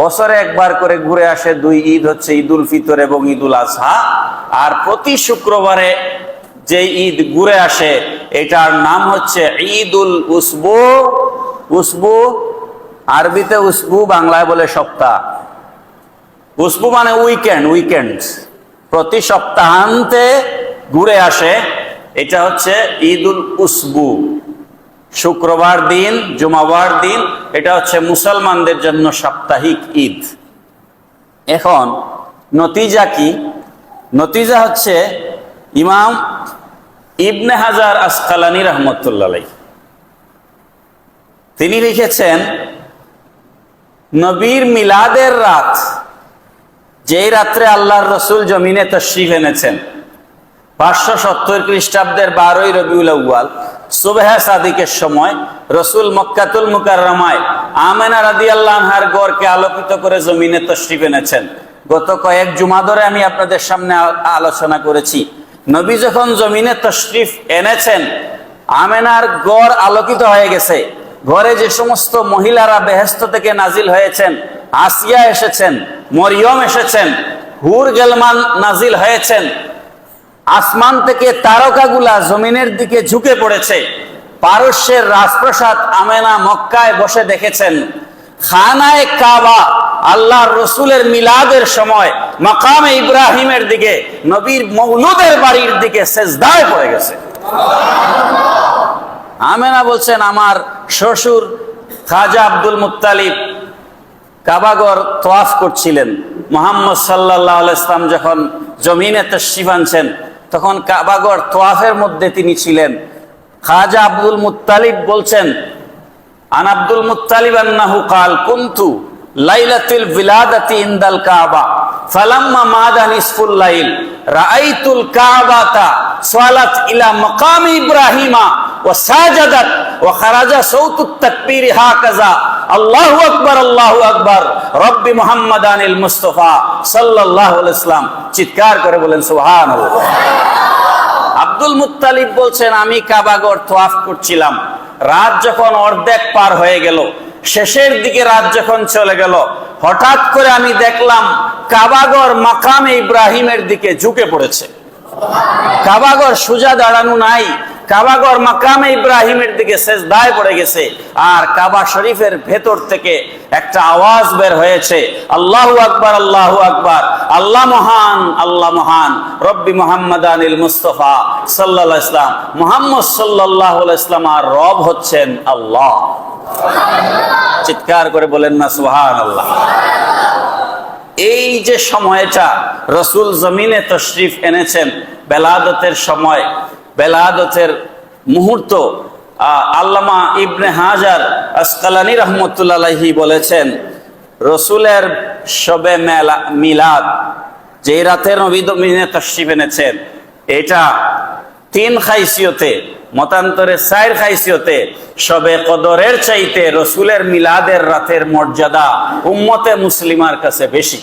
বছরে একবার করে ঘুরে আসে 2 ঈদ হচ্ছে ঈদুল ফিতর এবং ঈদুল আজহা। আর প্রতি শুক্রবারে যে ঈদ ঘুরে আসে এটার নাম হচ্ছে ঈদুল উসবু। উসবু আরবিতে উসবু, বাংলায় বলে সপ্তাহ। উসবু মানে উইকেন্ড। প্রতি সপ্তাহান্তে ঘুরে আসে, এটা হচ্ছে ঈদুল উসবু। শুক্রবার দিন, জুমাবার দিন, এটা হচ্ছে মুসলমানদের জন্য সাপ্তাহিক ঈদ। এখন নতিজা কি? নতিজা হচ্ছে ইমাম ইবনে হাজার আসকালানী রহমতুল্লাহ আলাইহি তিনি লিখেছেন, নবীর মিলাদের রাত, যেই রাত্রে আল্লাহর রসুল জমিনে তশরিফ এনেছেন, 570 খ্রিস্টাব্দের 12ই রবিউল আউয়াল সুবহে সাদিকের সময় রসুল মক্কাতুল মুকাররমায় আমেনা রাদিয়াল্লাহু আনহার গড়কে আলোকিত করে জমিনে তশরিফ এনেছেন। গত কয়েক জুমা ধরে আমি আপনাদের সামনে আলোচনা করেছি, নবী যখন জমিনে তশরিফ এনেছেন, আমেনার গড় আলোকিত হয়ে গেছে। ঘরে যে সমস্ত মহিলারা বেহেশত থেকে নাজিল হয়েছেন, আসিয়া এসেছেন, মরিয়ম এসেছেন, হুর গেলমান নাজিল হয়েছেন, আসমান থেকে তারকাগুলা জমিনের দিকে ঝুঁকে পড়েছে। পারস্যের রাজপ্রাসাদ আমেনা মক্কায় বসে দেখেছেন, খানায়ে কাবা আল্লাহর রসুলের মিলাদের সময় মাকামে ইব্রাহিমের দিকে, নবীর মৌলুদের বাড়ির দিকে সেজদায় পড়ে গেছে। আমেনা বলছেন, আমার শ্বশুর খাজা আব্দুল মুত্তালিব কাবাগর তোয়াফ করছিলেন। মুহাম্মদ সাল্লাল্লাহু আলাইহি সাল্লাম যখন জমিনে তাশরিফ আনছেন, তখন কাবাগর তোয়াফের মধ্যে তিনি ছিলেন। খাজা আব্দুল মুত্তালিব বলছেন, আন আব্দুল মুত্তালিব আন্নাহু কাল কুনতু লাইলাতুল বিলাদাতি ইনদাল কাবা ফালাম্মা মাদা নিসফুল লাইল রাআইতুল কাবাতা সালাত ইলা মাকামি ইব্রাহিমা ওয়া সাজাদাত ওয়া খারাজা সাউতুত তাকবীর হাকাযা আল্লাহু আকবার রব্বি মুহাম্মাদানিল মুস্তাফা সাল্লাল্লাহু আলাইহি সাল্লাম। চিৎকার করে বলেন সুবহানাল্লাহ। আব্দুল মুত্তালিব বলছেন, আমি কাবাগর তোয়াফ করছিলাম, রাত যখন অর্ধেক পার হয়ে গেল, শেষের দিকে রাত যখন চলে গেল, হঠাৎ করে আমি দেখলাম কাবাগর মাকামে ইব্রাহিমের দিকে ঝুঁকে পড়েছে। কাবাগর সোজা দাঁড়ানো নাই, কাবাগর মাকামে ইব্রাহিমের দিকে সেজদায় পড়ে গেছে। আর কাবা শরীফের ভেতর থেকে একটা আওয়াজ বের হয়েছে, আল্লাহু আকবার, আল্লাহু আকবার, আল্লাহ মহান, আল্লাহ মহান, রব্বি মুহাম্মাদানিল মুস্তাফা সাল্লাল্লাহু আলাইহি সাল্লাম। মুহাম্মদ সাল্লাল্লাহু আলাইহি সাল্লাম আর রব হচ্ছেন আল্লাহ। চিৎকার করে বলেন না সুবহানাল্লাহ। এই যে সময়টা রসুল জমিনে তশরিফ এনেছেন, বেলাদতের সময়, বেলাদতের মুহূর্ত, আল্লামা ইবনে হাজার আসকালানী রহমতুল্লাহ আলাইহি বলেছেন, রসুলের শবে মিলাদ, যে রাতে নবী জমিনে তশরিফ এনেছেন, এটা 3 খাইসিয়তে, মতান্তরে 4 খাইসিয়তে শবে কদরের চাইতে রসুলের মিলাদের রাতের মর্যাদা উম্মতে মুসলিমার কাছে বেশি।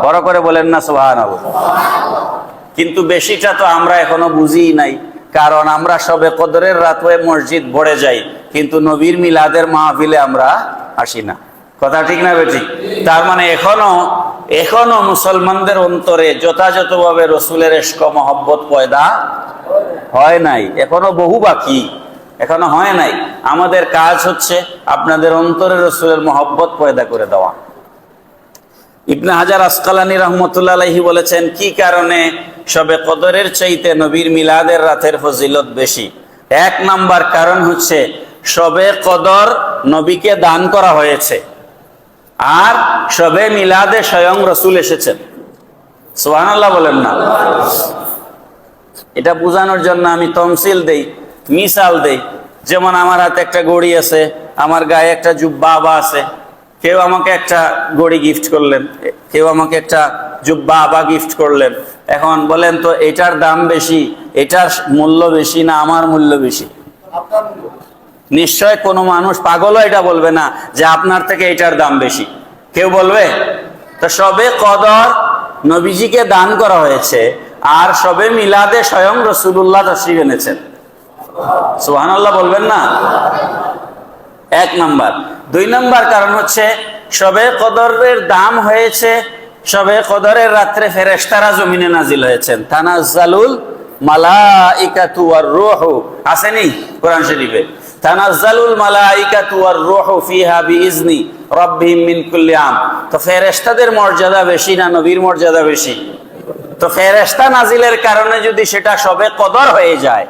বড় করে বলেন না সুবহানাল্লাহ। কিন্তু বেশিটা তো আমরা এখনো বুঝিই নাই, কারণ আমরা সবে কদরের রাত হয়ে মসজিদ ভরে যাই, কিন্তু নবীর মিলাদের মাহফিলে আমরা আসি না। কথা ঠিক না বেঠিক? তার মানে এখনো মুসলমানদের অন্তরে যথাযথভাবে রসুলের ইশক মহব্বত পয়দা হয় নাই, এখনো বহু বাকি, এখনো হয় নাই। আমাদের কাজ হচ্ছে আপনাদের অন্তরে রসুলের মহব্বত পয়দা করে দেওয়া। ইবনে হাজার আসকালানী রহমতুল্লাহ আলাইহি বলেছেন, কি কারণে শবে কদরের চাইতে নবীর মিলাদের রাতের ফজিলত বেশি? এক নাম্বার কারণ হচ্ছে শবে কদর নবীকে দান করা হয়েছে, আর শবে মিলাদে স্বয়ং রসুল এসেছেন। সুবহানাল্লাহ বলেন না? এটা বোঝানোর জন্য আমি তমসিল দেই, মিসাল দেই। যেমন আমার হাতে একটা ঘড়ি আছে, আমার গায়ে একটা জুব্বা আবা আছে, কেউ আমাকে একটা ঘড়ি গিফট করলেন, কেউ আমাকে একটা জুব্বা আবা গিফট করলেন। এখন বলেন তো, এটার দাম বেশি, এটার মূল্য বেশি না আমার মূল্য বেশি? নিশ্চয় কোনো মানুষ পাগলও এটা বলবে না যে আপনার থেকে এটার দাম বেশি, কেউ বলবে? তো শবে কদর নবীজিকে দান করা হয়েছে, আর শবে মিলাদে স্বয়ং রাসূলুল্লাহ তাশরীফ এনেছেন। সুবহানাল্লাহ বলবেন না? এক নাম্বার। দুই নাম্বার কারণ হচ্ছে শবে কদরের দাম হয়েছে, শবে কদরের রাত্রে ফেরেশতারা জমিনে নাজিল হয়েছেন। তানাজ্জালুল মালাইকাতু ওয়ার রূহু, আসেনি কোরআন শরীফে? তানাজ্জালুল মালাইকাতু ওয়ার রূহু ফিহা বিইজনি রাব্বিহিম মিন কুল্লি আম। তো ফেরেশতাদের মর্যাদা বেশি না নবীর মর্যাদা বেশি? তো ফেরেশতা নাজিলের কারণে যদি সেটা শবে কদর হয়ে যায়,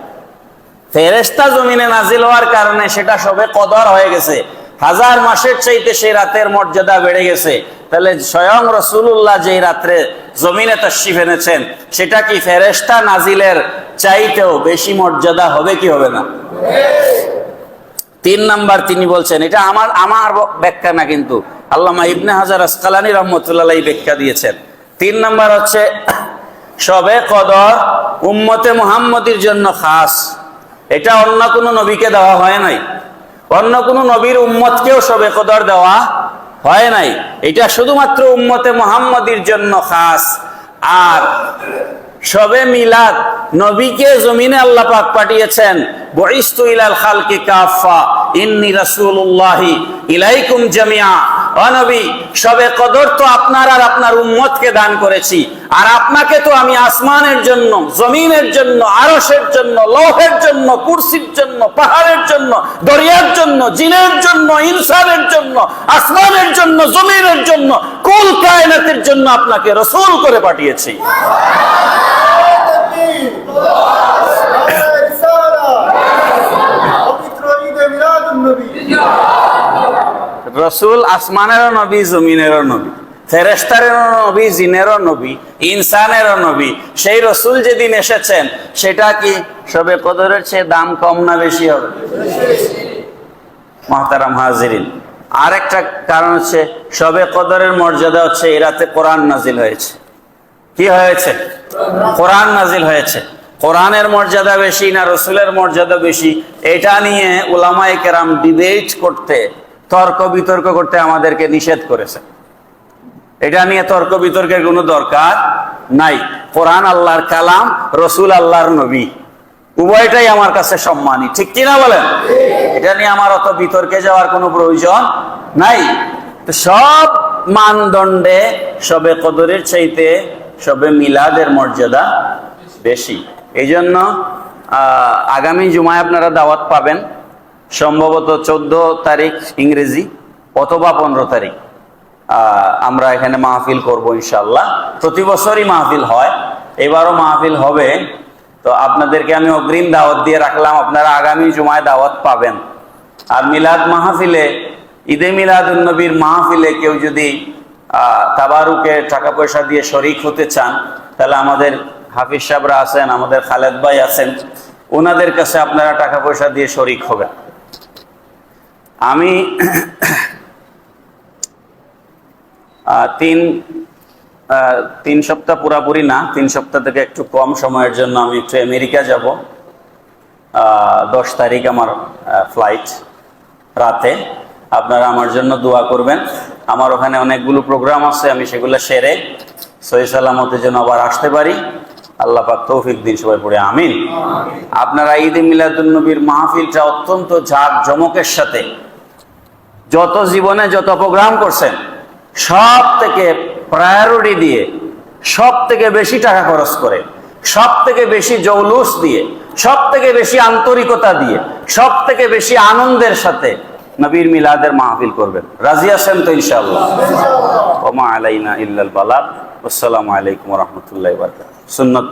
ফেরেশতা জমিনে নাজিল হওয়ার কারণে সেটা শবে কদর হয়ে গেছে, হাজার মাসের চাইতে সেই রাতের মর্যাদা বেড়ে গেছে, তাহলে স্বয়ং রাসূলুল্লাহ যেই রাত্রে জমিনে তাশরীফ এনেছেন, সেটা কি ফেরেশতা নাজিলের চাইতেও বেশি মর্যাদা হবে কি হবে না? তিন নাম্বার তিনি বলছেন, এটা আমার ব্যাখ্যা না, কিন্তু আল্লামা ইবনে হাজার আসকালানী রহমতুল্লাহ আলাইহি ব্যাখ্যা দিয়েছেন। তিন নাম্বার হচ্ছে শবে কদর উম্মতে মুহাম্মদীর জন্য খাস, এটা অন্য কোনো নবীকে দেওয়া হয় নাই, অন্য কোনো নবীর উম্মতকেও শবে কদর দেওয়া হয় নাই, এটা শুধুমাত্র উম্মতে মুহাম্মদীর জন্য খাস। আর শবে মিলাদ নবীকে জমিনে আল্লাহ পাক পাঠিয়েছেন, বুইস্তু ইলাল খালকি কাফা ইন্নী রাসূলুল্লাহি ইলাইকুম জামিআ। ও নবী, শবে কদর তো আপনার আর আপনার উম্মতকে দান করেছি, আর আপনাকে তো আমি আসমানের জন্য, জমিনের জন্য, আরশের জন্য, লৌহের জন্য, কুরসির জন্য, পাহাড়ের জন্য, দরিয়ার জন্য, জিনের জন্য, ইনসানের জন্য, আসমানের জন্য, জমিনের জন্য, কুল কায়নাতের জন্য আপনাকে রাসূল করে পাঠিয়েছি। রসুল আসমানেরও নবী, জমিনেরও নবী, ফেরেশতারেরও নবী, জিনেরও নবী, ইনসানেরও নবী। সেই রসুল যেদিন এসেছেন, সেটা কি শবে কদরের চেয়ে দাম কম না বেশি হবে? মুহতারাম হাজিরিন, আর একটা কারণ হচ্ছে শবে কদরের মর্যাদা হচ্ছে এই রাতে কোরআন নাজিল হয়েছে। কি হয়েছে? কোরআন নাজিল হয়েছে। কোরআনের মর্যাদা বেশি না রসুলের মর্যাদা বেশি, এটা নিয়ে উলামায়ে কেরাম ডিবেট করতে, তর্ক বিতর্ক করতে আমাদেরকে নিষেধ করেছে। এটা নিয়ে তর্ক বিতর্কের কোনো দরকার নাই। কোরআন আল্লাহর কালাম, রসুল আল্লাহর নবী, উভয়টাই আমার কাছে সম্মানী, ঠিক কিনা বলেন? এটা নিয়ে আমার অত বিতর্কে যাওয়ার কোনো প্রয়োজন নাই। তো সব মানদণ্ডে শবে কদরের চাইতে শবে মিলাদের মর্যাদা বেশি। এই জন্য আগামী জুমায় আপনারা দাওয়াত পাবেন, সম্ভবত 14 তারিখ ইংরেজি অথবা 15 তারিখ আমরা এখানে মাহফিল করব ইনশাআল্লাহ। প্রতি বছরই মাহফিল হয়, এবারও মাহফিল হবে। তো আপনাদেরকে আমি অগ্রিম দাওয়াত দিয়ে রাখলাম, আপনারা আগামী জুমায় দাওয়াত পাবেন। আর মিলাদ মাহফিলে, ঈদে মিলাদুন নবীর মাহফিলে কেউ যদি তাবারুকে টাকা পয়সা দিয়ে শরিক হতে চান, তাহলে আমাদের হাফিজ সাহেবরা আছেন, আমাদের খালেদ ভাই আছেন, ওনাদের কাছে আপনারা টাকা পয়সা দিয়ে শরিক হবেন। আমি 3 সপ্তাহ পুরাপুরি না, 3 সপ্তাহ থেকে একটু কম সময়ের জন্য আমি একটু আমেরিকা যাব। 10 তারিখ আমার ফ্লাইট রাতে। আপনারা আমার জন্য দোয়া করবেন। আমার ওখানে অনেকগুলো প্রোগ্রাম আছে, আমি সেগুলো সেরে সহি সালামতে যেন আবার আসতে পারি। আল্লাহ পাক তৌফিক দিন, সবাই পড়ে আমিন। আপনারা ঈদে মিলাদুন নবীর মাহফিলটা অত্যন্ত জাঁকজমকের সাথে যত জীবনে যত প্রোগ্রাম করছেন সব থেকে প্রায়োরিটি দিয়ে, সব থেকে বেশি টাকা খরচ করে, সব থেকে বেশি জৌলুস দিয়ে, সব থেকে বেশি আন্তরিকতা দিয়ে, সব থেকে বেশি আনন্দের সাথে নবীর মিলাদের মাহফিল করবেন। রাজি আছেন তো ইনশাআল্লাহ? ওয়া মা আলাইনা ইল্লাল বালাগ। আসসালামু আলাইকুম ওয়া রাহমাতুল্লাহি ওয়া বারাকাতুহু। সুন্নাত